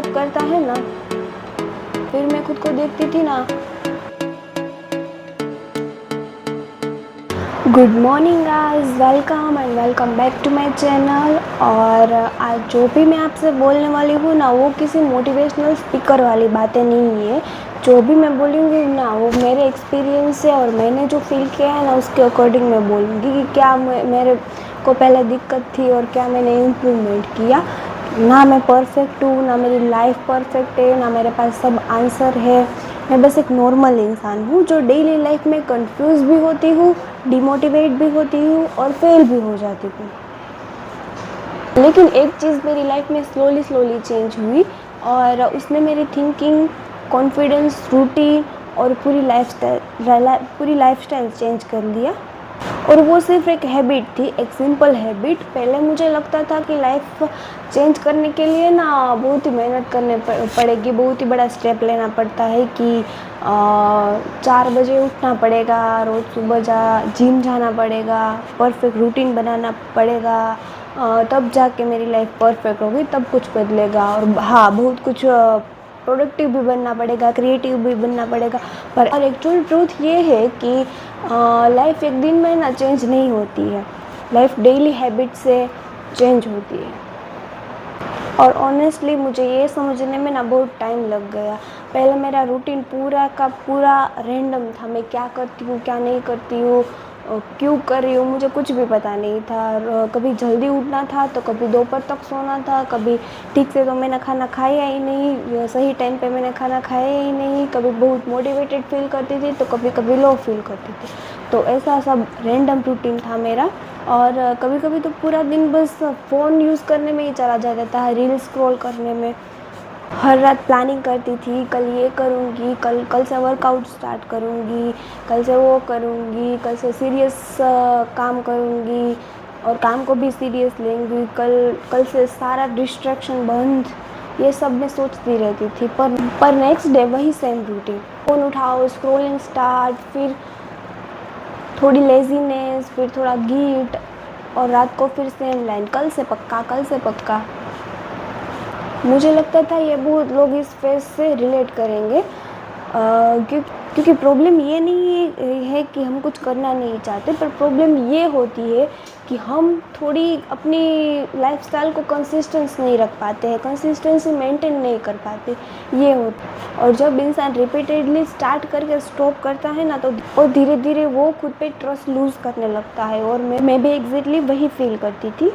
Stop करता है ना, फिर मैं खुद को देखती थी ना। Good morning guys, welcome and welcome back to my channel. और आज जो भी मैं आपसे बोलने वाली हूँ ना, वो किसी मोटिवेशनल स्पीकर वाली बातें नहीं है। जो भी मैं बोलूँगी ना, वो मेरे एक्सपीरियंस से और मैंने जो फील किया है ना, उसके अकॉर्डिंग मैं बोलूँगी कि क्या मेरे को पहले दिक्कत थी और क्या मैंने इम्प्रूवमेंट किया। ना मैं परफेक्ट हूँ, ना मेरी लाइफ परफेक्ट है, ना मेरे पास सब आंसर है। मैं बस एक नॉर्मल इंसान हूँ जो डेली लाइफ में कंफ्यूज भी होती हूँ, डिमोटिवेट भी होती हूँ और फेल भी हो जाती हूँ। लेकिन एक चीज़ मेरी लाइफ में स्लोली स्लोली चेंज हुई और उसने मेरी थिंकिंग, कॉन्फिडेंस, रूटीन और पूरी लाइफस्टाइल चेंज कर दिया। और वो सिर्फ एक हैबिट थी, एक सिंपल हैबिट। पहले मुझे लगता था कि लाइफ चेंज करने के लिए ना बहुत ही मेहनत करने पड़ेगी, बहुत ही बड़ा स्टेप लेना पड़ता है कि 4 बजे उठना पड़ेगा, रोज़ सुबह जिम जाना पड़ेगा, परफेक्ट रूटीन बनाना पड़ेगा, तब जाके मेरी लाइफ परफेक्ट होगी, तब कुछ बदलेगा। और हाँ, बहुत कुछ प्रोडक्टिव भी बनना पड़ेगा, क्रिएटिव भी बनना पड़ेगा। पर और एक्चुअल ट्रूथ ये है कि लाइफ एक दिन में ना चेंज नहीं होती है। लाइफ डेली हैबिट से चेंज होती है। और ऑनेस्टली मुझे ये समझने में ना बहुत टाइम लग गया। पहले मेरा रूटीन पूरा का पूरा रैंडम था। मैं क्या करती हूँ, क्या नहीं करती हूँ, क्यों कर रही हूँ, मुझे कुछ भी पता नहीं था। और कभी जल्दी उठना था तो कभी दोपहर तक सोना था, कभी ठीक से तो मैंने खाना खाया ही नहीं, सही टाइम पे मैंने खाना खाया ही नहीं। कभी बहुत मोटिवेटेड फील करती थी तो कभी कभी लो फील करती थी। तो ऐसा सब रैंडम रूटीन था मेरा। और कभी कभी तो पूरा दिन बस फ़ोन यूज़ करने में ही चला जाता था, रील स्क्रॉल करने में। हर रात प्लानिंग करती थी, कल ये करूँगी, कल कल से वर्कआउट स्टार्ट करूँगी, कल से वो करूँगी, कल से सीरियस काम करूँगी और काम को भी सीरियस लेंगी, कल से सारा डिस्ट्रैक्शन बंद। ये सब मैं सोचती रहती थी। पर नेक्स्ट डे वही सेम रूटीन, फ़ोन उठाओ, स्क्रॉलिंग स्टार्ट, फिर थोड़ी लेज़ीनेस, फिर थोड़ा गिल्ट और रात को फिर सेम लाइन, कल से पक्का, कल से पक्का। मुझे लगता था ये बहुत लोग इस फेस से रिलेट करेंगे, क्योंकि प्रॉब्लम ये नहीं है कि हम कुछ करना नहीं चाहते, पर प्रॉब्लम ये होती है कि हम थोड़ी अपनी लाइफस्टाइल को कंसिस्टेंस नहीं रख पाते हैं, कंसिस्टेंसी मेंटेन नहीं कर पाते, ये होता। और जब इंसान रिपीटेडली स्टार्ट करके स्टॉप करता है ना, तो और धीरे धीरे वो खुद पे ट्रस्ट लूज़ करने लगता है। और मैं भी एग्जैक्टली वही फील करती थी।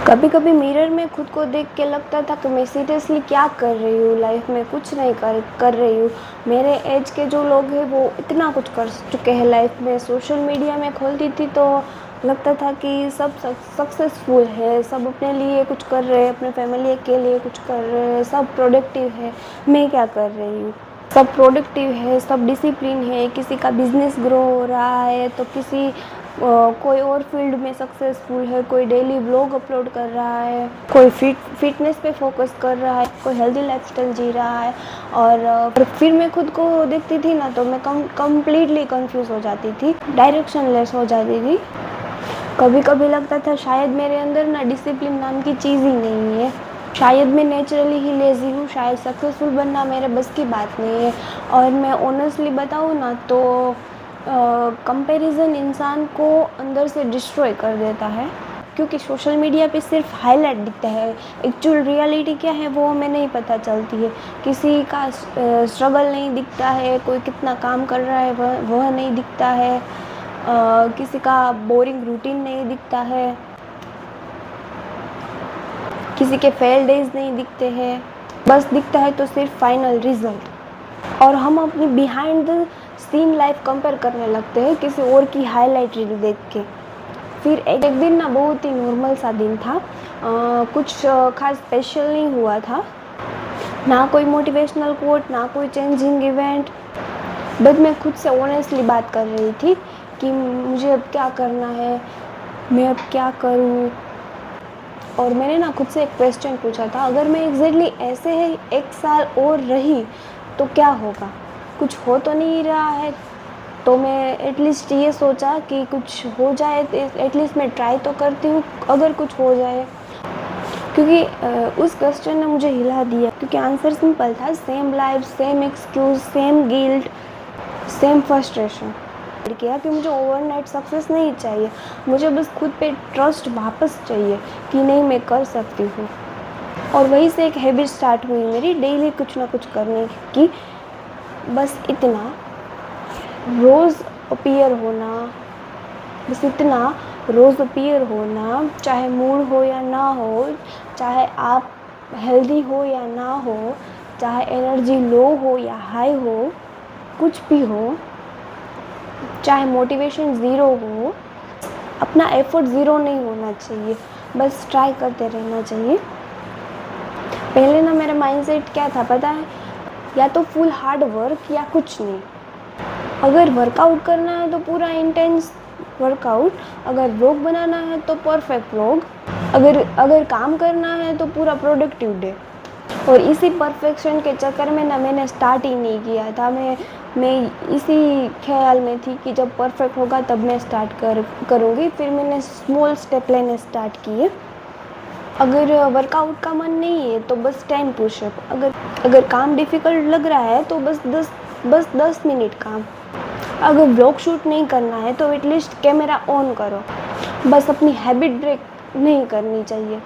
कभी कभी मिरर में खुद को देख के लगता था कि मैं सीरियसली क्या कर रही हूँ, लाइफ में कुछ नहीं कर रही हूँ। मेरे एज के जो लोग हैं वो इतना कुछ कर चुके हैं लाइफ में। सोशल मीडिया में खोलती थी तो लगता था कि सब सक्सेसफुल है, सब अपने लिए कुछ कर रहे हैं, अपने फैमिली के लिए कुछ कर रहे हैं, सब प्रोडक्टिव है। मैं क्या कर रही हूँ? सब प्रोडक्टिव है, सब डिसिप्लिन है, किसी का बिजनेस ग्रो हो रहा है तो कोई और फील्ड में सक्सेसफुल है, कोई डेली ब्लॉग अपलोड कर रहा है, कोई फिटनेस पे फोकस कर रहा है, कोई हेल्दी लाइफस्टाइल जी रहा है। और फिर मैं खुद को देखती थी ना, तो मैं कम्प्लीटली कंफ्यूज हो जाती थी, डायरेक्शन लेस हो जाती थी। कभी कभी लगता था शायद मेरे अंदर ना डिसिप्लिन नाम की चीज़ ही नहीं है, शायद मैं नेचुरली ही लेज़ी हूँ, शायद सक्सेसफुल बनना मेरे बस की बात नहीं है। और मैं ऑनेस्टली बताऊँ ना, तो कंपैरिजन इंसान को अंदर से डिस्ट्रॉय कर देता है, क्योंकि सोशल मीडिया पे सिर्फ हाईलाइट दिखता है। एक्चुअल रियलिटी क्या है वो हमें नहीं पता चलती है। किसी का स्ट्रगल नहीं दिखता है, कोई कितना काम कर रहा है वह नहीं दिखता है, किसी का बोरिंग रूटीन नहीं दिखता है, किसी के फेल डेज नहीं दिखते हैं। बस दिखता है तो सिर्फ फाइनल रिजल्ट। और हम अपनी behind the scene life compare करने लगते हैं किसी और की हाईलाइट रील देख के। फिर एक दिन ना बहुत ही नॉर्मल सा दिन था, कुछ खास स्पेशल नहीं हुआ था, ना कोई मोटिवेशनल कोट, ना कोई चेंजिंग इवेंट। बट मैं खुद से ऑनेस्टली बात कर रही थी कि मुझे अब क्या करना है, मैं अब क्या करूँ। और मैंने ना खुद से एक क्वेश्चन पूछा था, अगर मैं एग्जैक्टली ऐसे ही 1 साल और रही तो क्या होगा? कुछ हो तो नहीं रहा है, तो मैं एटलीस्ट ये सोचा कि कुछ हो जाए, एटलीस्ट मैं ट्राई तो करती हूँ, अगर कुछ हो जाए। क्योंकि उस क्वेश्चन ने मुझे हिला दिया, क्योंकि आंसर सिंपल था, same life, same excuse, same guilt, same frustration. किया कि मुझे ओवरनाइट सक्सेस नहीं चाहिए, मुझे बस खुद पे ट्रस्ट वापस चाहिए कि नहीं मैं कर सकती हूँ। और वहीं से एक हैबिट स्टार्ट हुई मेरी, डेली कुछ ना कुछ करने की। बस इतना, रोज़ अपीयर होना, बस इतना, रोज़ अपीयर होना, चाहे मूड हो या ना हो, चाहे आप हेल्दी हो या ना हो, चाहे एनर्जी लो हो या हाई हो, कुछ भी हो, चाहे मोटिवेशन ज़ीरो हो, अपना एफर्ट ज़ीरो नहीं होना चाहिए, बस ट्राई करते रहना चाहिए। पहले ना मेरा माइंडसेट क्या था पता है, या तो फुल हार्ड वर्क या कुछ नहीं। अगर वर्कआउट करना है तो पूरा इंटेंस वर्कआउट, अगर व्लॉग बनाना है तो परफेक्ट व्लॉग, अगर काम करना है तो पूरा प्रोडक्टिव डे। और इसी परफेक्शन के चक्कर में ना मैंने स्टार्ट ही नहीं किया था। मैं इसी ख्याल में थी कि जब परफेक्ट होगा तब मैं स्टार्ट करूँगी। फिर मैंने स्मॉल स्टेप लेने स्टार्ट किए। अगर वर्कआउट का मन नहीं है तो बस 10 पुशअप, अगर काम डिफ़िकल्ट लग रहा है तो बस 10 मिनट काम। अगर व्लॉग शूट नहीं करना है तो एटलीस्ट कैमरा ऑन करो। बस अपनी हैबिट ब्रेक नहीं करनी चाहिए।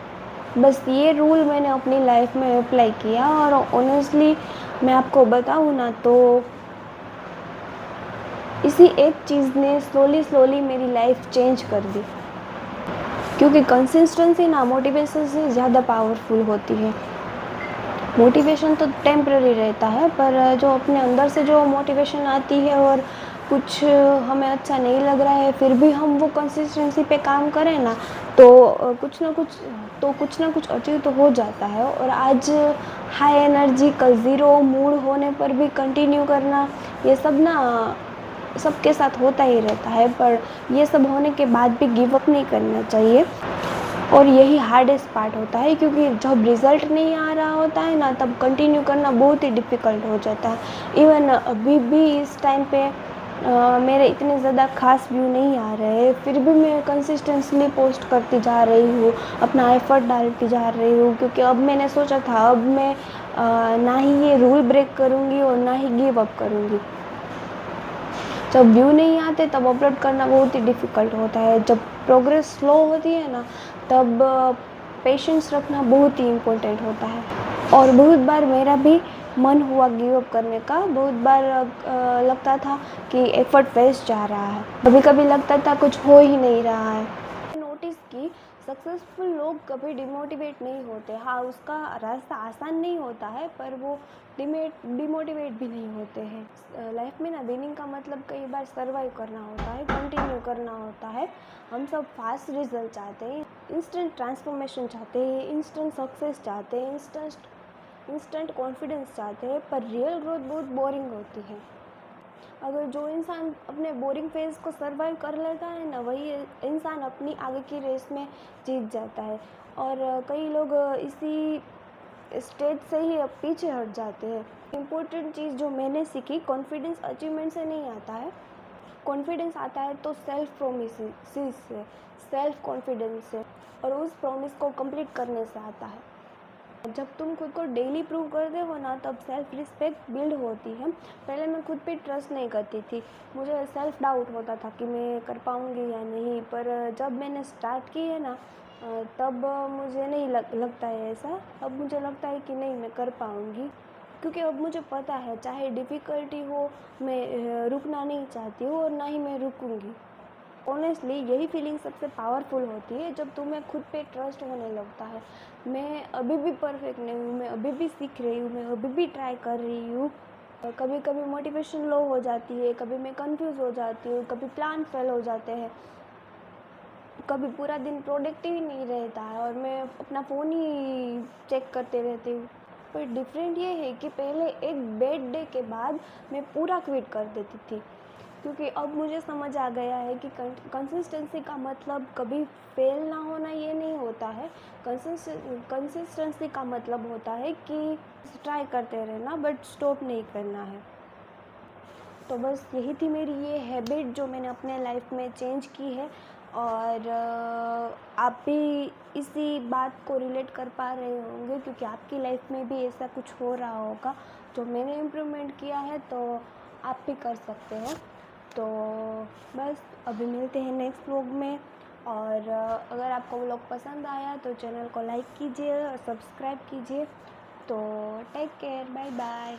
बस ये रूल मैंने अपनी लाइफ में अप्लाई किया, और ऑनेस्टली मैं आपको बताऊँ ना तो इसी एक चीज़ ने स्लोली मेरी लाइफ चेंज कर दी। क्योंकि कंसिस्टेंसी ना मोटिवेशन से ज़्यादा पावरफुल होती है। मोटिवेशन तो टेम्पररी रहता है, पर जो अपने अंदर से जो मोटिवेशन आती है और कुछ हमें अच्छा नहीं लग रहा है फिर भी हम वो कंसिस्टेंसी पे काम करें ना तो कुछ ना कुछ अचीव तो हो जाता है। और आज हाई एनर्जी, कल ज़ीरो मूड होने पर भी कंटिन्यू करना, ये सब ना सबके साथ होता ही रहता है, पर ये सब होने के बाद भी गिव अप नहीं करना चाहिए। और यही हार्डेस्ट पार्ट होता है, क्योंकि जब रिज़ल्ट नहीं आ रहा होता है ना तब कंटिन्यू करना बहुत ही डिफ़िकल्ट हो जाता है। इवन अभी भी इस टाइम पे मेरे इतने ज़्यादा ख़ास व्यू नहीं आ रहे हैं, फिर भी मैं कंसिस्टेंटली पोस्ट करती जा रही हूँ, अपना एफ़र्ट डालती जा रही हूँ। क्योंकि अब मैंने सोचा था अब मैं ना ही ये रूल ब्रेक करूँगी और ना ही गिव अप करूँगी। जब व्यू नहीं आते तब अपलोड करना बहुत ही डिफ़िकल्ट होता है। जब प्रोग्रेस स्लो होती है ना तब पेशेंस रखना बहुत ही इम्पोर्टेंट होता है। और बहुत बार मेरा भी मन हुआ गिव अप करने का, बहुत बार लगता था कि एफ़र्ट वेस्ट जा रहा है, कभी-कभी लगता था कुछ हो ही नहीं रहा है। नोटिस की सक्सेसफुल लोग कभी डिमोटिवेट नहीं होते। हाँ, उसका रास्ता आसान नहीं होता है, पर वो डिमोटिवेट भी नहीं होते हैं। लाइफ में ना विनिंग का मतलब कई बार सर्वाइव करना होता है, कंटिन्यू करना होता है। हम सब फास्ट रिजल्ट चाहते हैं, इंस्टेंट ट्रांसफॉर्मेशन चाहते हैं, इंस्टेंट सक्सेस चाहते हैं, इंस्टेंट कॉन्फिडेंस चाहते हैं, पर रियल ग्रोथ बहुत बोरिंग होती है। अगर जो इंसान अपने बोरिंग फेज़ को सर्वाइव कर लेता है ना, वही इंसान अपनी आगे की रेस में जीत जाता है। और कई लोग इसी स्टेज से ही अब पीछे हट जाते हैं। इम्पोर्टेंट चीज़ जो मैंने सीखी, कॉन्फिडेंस अचीवमेंट से नहीं आता है। कॉन्फिडेंस आता है तो सेल्फ प्रोमिसेस से, सेल्फ कॉन्फिडेंस से, और उस प्रॉमिस को कंप्लीट करने से आता है। जब तुम खुद को डेली प्रूव करते हो ना तब सेल्फ रिस्पेक्ट बिल्ड होती है। पहले मैं खुद पे ट्रस्ट नहीं करती थी, मुझे सेल्फ डाउट होता था कि मैं कर पाऊँगी या नहीं। पर जब मैंने स्टार्ट की है ना तब मुझे नहीं लगता है ऐसा। अब मुझे लगता है कि नहीं, मैं कर पाऊँगी, क्योंकि अब मुझे पता है चाहे डिफ़िकल्टी हो मैं रुकना नहीं चाहती हूँ और ना ही मैं रुकूँगी। ऑनेस्टली यही फीलिंग सबसे पावरफुल होती है जब तुम्हें खुद पे ट्रस्ट होने लगता है। मैं अभी भी परफेक्ट नहीं हूँ, मैं अभी भी सीख रही हूँ, मैं अभी भी ट्राई कर रही हूँ। कभी कभी मोटिवेशन लो हो जाती है, कभी मैं कंफ्यूज हो जाती हूँ, कभी प्लान फेल हो जाते हैं, कभी पूरा दिन प्रोडक्टिव ही नहीं रहता है और मैं अपना फ़ोन ही चेक करते रहती हूँ। पर डिफरेंट ये है कि पहले एक बैड डे के बाद मैं पूरा क्विट कर देती थी, क्योंकि अब मुझे समझ आ गया है कि कंसिस्टेंसी का मतलब कभी फेल ना होना ये नहीं होता है। कंसिस्टेंसी का मतलब होता है कि ट्राई करते रहना, बट स्टॉप नहीं करना है। तो बस यही थी मेरी ये हैबिट जो मैंने अपने लाइफ में चेंज की है। और आप भी इसी बात को रिलेट कर पा रहे होंगे, क्योंकि आपकी लाइफ में भी ऐसा कुछ हो रहा होगा जो मैंने इम्प्रूवमेंट किया है, तो आप भी कर सकते हो। तो बस अभी मिलते हैं नेक्स्ट व्लॉग में। और अगर आपको व्लॉग पसंद आया तो चैनल को लाइक कीजिए और सब्सक्राइब कीजिए। तो टेक केयर, बाय बाय।